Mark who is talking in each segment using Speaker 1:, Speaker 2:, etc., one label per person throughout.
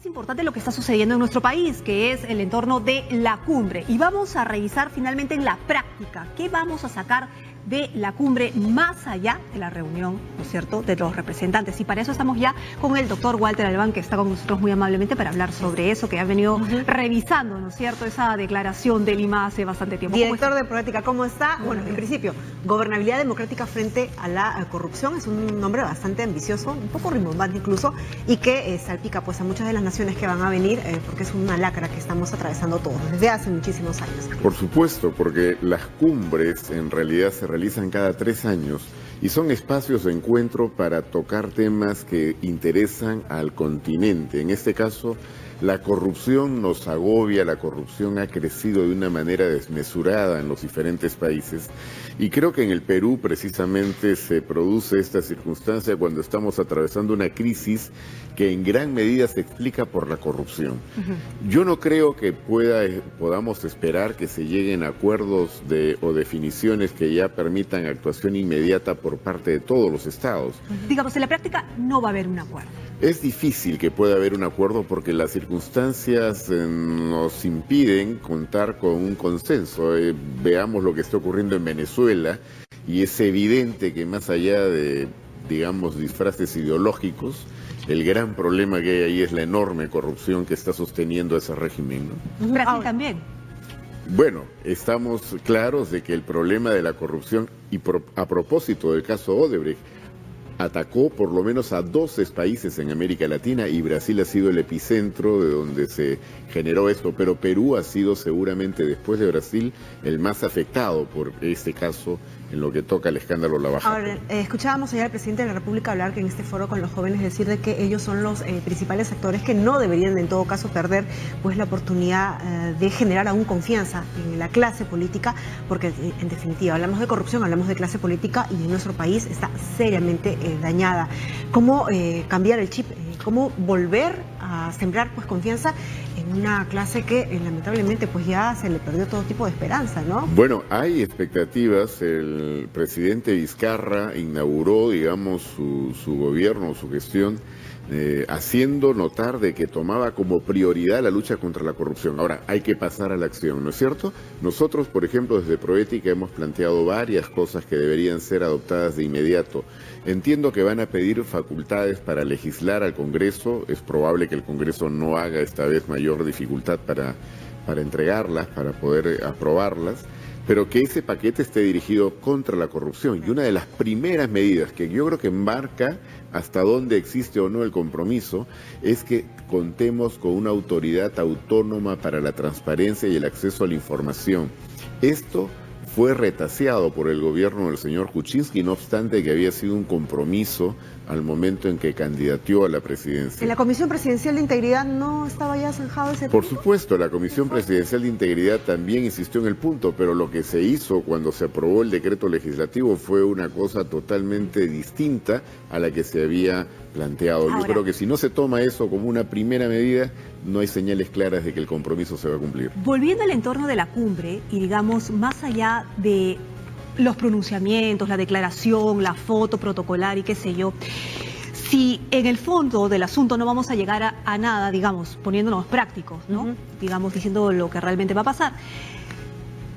Speaker 1: importante lo que está sucediendo en nuestro país, que es el entorno de la cumbre. Y vamos a revisar finalmente en la práctica qué vamos a sacar de la cumbre más allá de la reunión, ¿no es cierto?, de los representantes. Y para eso estamos ya con el doctor Walter Albán, que está con nosotros muy amablemente para hablar sobre eso, que ha venido revisando, ¿no es cierto?, esa declaración de Lima hace bastante tiempo.
Speaker 2: Director de Proética, ¿cómo está? Bueno, en principio, gobernabilidad democrática frente a la corrupción es un nombre bastante ambicioso, un poco rimbombante incluso, y que salpica pues a muchas de las naciones que van a venir, porque es una lacra que estamos atravesando todos desde hace muchísimos años.
Speaker 3: Por supuesto, porque las cumbres en realidad se realizan cada 3 años y son espacios de encuentro para tocar temas que interesan al continente. En este caso, la corrupción nos agobia, la corrupción ha crecido de una manera desmesurada en los diferentes países y creo que en el Perú precisamente se produce esta circunstancia cuando estamos atravesando una crisis que en gran medida se explica por la corrupción. Yo no creo que podamos esperar que se lleguen a acuerdos o definiciones que ya permitan actuación inmediata por parte de todos los estados.
Speaker 1: Digamos, en la práctica no va a haber un acuerdo.
Speaker 3: Es difícil que pueda haber un acuerdo porque las circunstancias nos impiden contar con un consenso. Veamos lo que está ocurriendo en Venezuela y es evidente que más allá de, digamos, disfraces ideológicos, el gran problema que hay ahí es la enorme corrupción que está sosteniendo ese régimen, ¿no?
Speaker 1: Brasil también.
Speaker 3: Bueno, estamos claros de que el problema de la corrupción, y a propósito del caso Odebrecht, atacó por lo menos a 12 países en América Latina y Brasil ha sido el epicentro de donde se generó esto, pero Perú ha sido seguramente después de Brasil el más afectado por este caso en lo que toca el escándalo Lava Jato.
Speaker 2: Ahora, escuchábamos ayer al presidente de la República hablar que en este foro con los jóvenes decir de que ellos son los principales actores que no deberían en todo caso perder pues la oportunidad de generar aún confianza en la clase política, porque en definitiva hablamos de corrupción, hablamos de clase política y en nuestro país está seriamente dañada. ¿Cómo cambiar el chip? ¿Cómo volver a sembrar pues confianza en una clase que lamentablemente pues ya se le perdió todo tipo de esperanza, ¿no?
Speaker 3: Bueno, hay expectativas. El presidente Vizcarra inauguró, digamos, su gobierno, su gestión, haciendo notar de que tomaba como prioridad la lucha contra la corrupción. Ahora, hay que pasar a la acción, ¿no es cierto? Nosotros, por ejemplo, desde Proética hemos planteado varias cosas que deberían ser adoptadas de inmediato. Entiendo que van a pedir facultades para legislar al Congreso. Es probable que el Congreso no haga esta vez mayor dificultad para entregarlas, para poder aprobarlas, pero que ese paquete esté dirigido contra la corrupción. Y una de las primeras medidas que yo creo que marca hasta dónde existe o no el compromiso es que contemos con una autoridad autónoma para la transparencia y el acceso a la información. Esto fue retaseado por el gobierno del señor Kuczynski, no obstante que había sido un compromiso al momento en que candidateó a la presidencia.
Speaker 2: ¿En la Comisión Presidencial de Integridad no estaba ya zanjado ese
Speaker 3: Por
Speaker 2: punto?
Speaker 3: supuesto, la Comisión Presidencial de Integridad también insistió en el punto, pero lo que se hizo cuando se aprobó el decreto legislativo fue una cosa totalmente distinta a la que se había planteado. Yo creo que si no se toma eso como una primera medida, no hay señales claras de que el compromiso se va a cumplir.
Speaker 1: Volviendo al entorno de la cumbre y digamos más allá de los pronunciamientos, la declaración, la foto protocolar y qué sé yo, si en el fondo del asunto no vamos a llegar a nada, digamos, poniéndonos prácticos, ¿no? Digamos, diciendo lo que realmente va a pasar.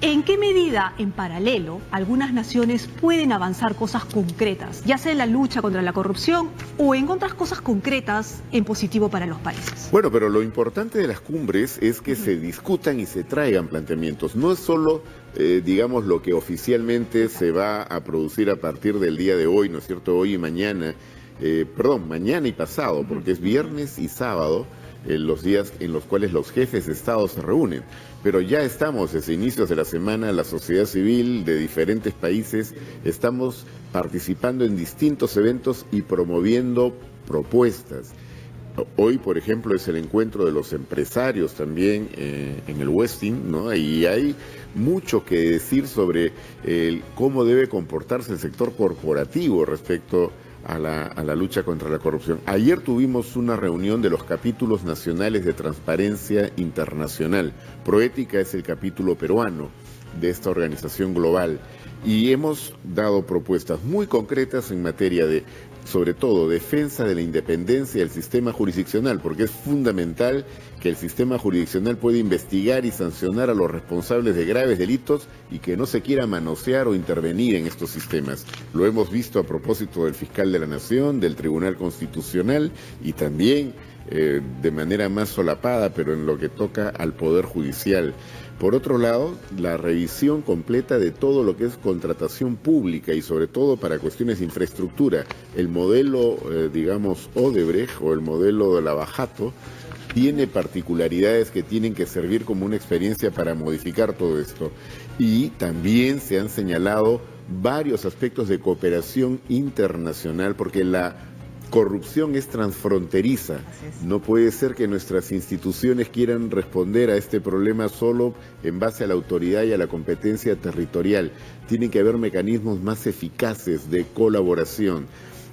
Speaker 1: ¿En qué medida, en paralelo, algunas naciones pueden avanzar cosas concretas, ya sea en la lucha contra la corrupción o en otras cosas concretas en positivo para los países?
Speaker 3: Bueno, pero lo importante de las cumbres es que se discutan y se traigan planteamientos. No es solo, digamos, lo que oficialmente se va a producir a partir del día de hoy, ¿no es cierto?, hoy y mañana, mañana y pasado, porque es viernes y sábado, los días en los cuales los jefes de Estado se reúnen. Pero ya estamos desde inicios de la semana, la sociedad civil de diferentes países, estamos participando en distintos eventos y promoviendo propuestas. Hoy, por ejemplo, es el encuentro de los empresarios también en el Westin, ¿no? Y hay mucho que decir sobre cómo debe comportarse el sector corporativo respecto a la lucha contra la corrupción. Ayer tuvimos una reunión de los capítulos nacionales de Transparencia Internacional. Proética es el capítulo peruano de esta organización global y hemos dado propuestas muy concretas en materia de sobre todo, defensa de la independencia del sistema jurisdiccional, porque es fundamental que el sistema jurisdiccional pueda investigar y sancionar a los responsables de graves delitos y que no se quiera manosear o intervenir en estos sistemas. Lo hemos visto a propósito del fiscal de la Nación, del Tribunal Constitucional y también de manera más solapada, pero en lo que toca al Poder Judicial. Por otro lado, la revisión completa de todo lo que es contratación pública y sobre todo para cuestiones de infraestructura. El modelo, digamos, Odebrecht o el modelo de Lavajato tiene particularidades que tienen que servir como una experiencia para modificar todo esto. Y también se han señalado varios aspectos de cooperación internacional, porque la corrupción es transfronteriza. No puede ser que nuestras instituciones quieran responder a este problema solo en base a la autoridad y a la competencia territorial. Tienen que haber mecanismos más eficaces de colaboración.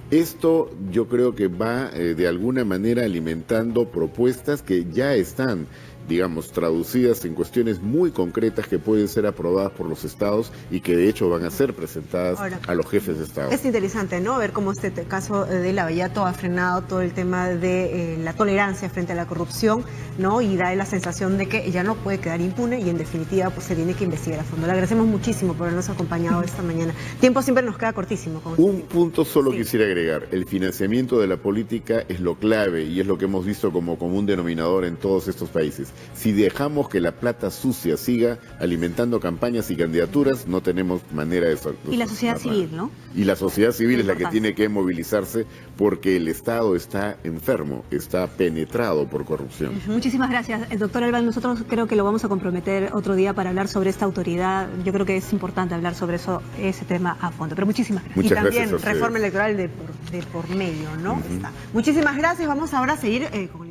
Speaker 3: Esto yo creo que va de alguna manera alimentando propuestas que ya están, digamos, traducidas en cuestiones muy concretas que pueden ser aprobadas por los estados y que de hecho van a ser presentadas a los jefes de estado.
Speaker 2: Es interesante, ¿no?, ver cómo este caso de Lavallato ha frenado todo el tema de la tolerancia frente a la corrupción, ¿no?, y da la sensación de que ella no puede quedar impune y en definitiva pues se tiene que investigar a fondo. Le agradecemos muchísimo por habernos acompañado esta mañana. Tiempo siempre nos queda cortísimo.
Speaker 3: Un punto solo quisiera agregar: el financiamiento de la política es lo clave y es lo que hemos visto como común denominador en todos estos países. Si dejamos que la plata sucia siga alimentando campañas y candidaturas, no tenemos manera de
Speaker 1: y la sociedad civil, ¿no?
Speaker 3: Y la sociedad civil es la que tiene que movilizarse, porque el Estado está enfermo, está penetrado por corrupción.
Speaker 1: Muchísimas gracias, doctor Albán. Nosotros creo que lo vamos a comprometer otro día para hablar sobre esta autoridad. Yo creo que es importante hablar sobre ese tema a fondo. Pero muchísimas gracias.
Speaker 3: Muchas
Speaker 2: y también
Speaker 3: gracias
Speaker 2: reforma electoral de por medio, ¿no? Muchísimas gracias. Vamos ahora a seguir con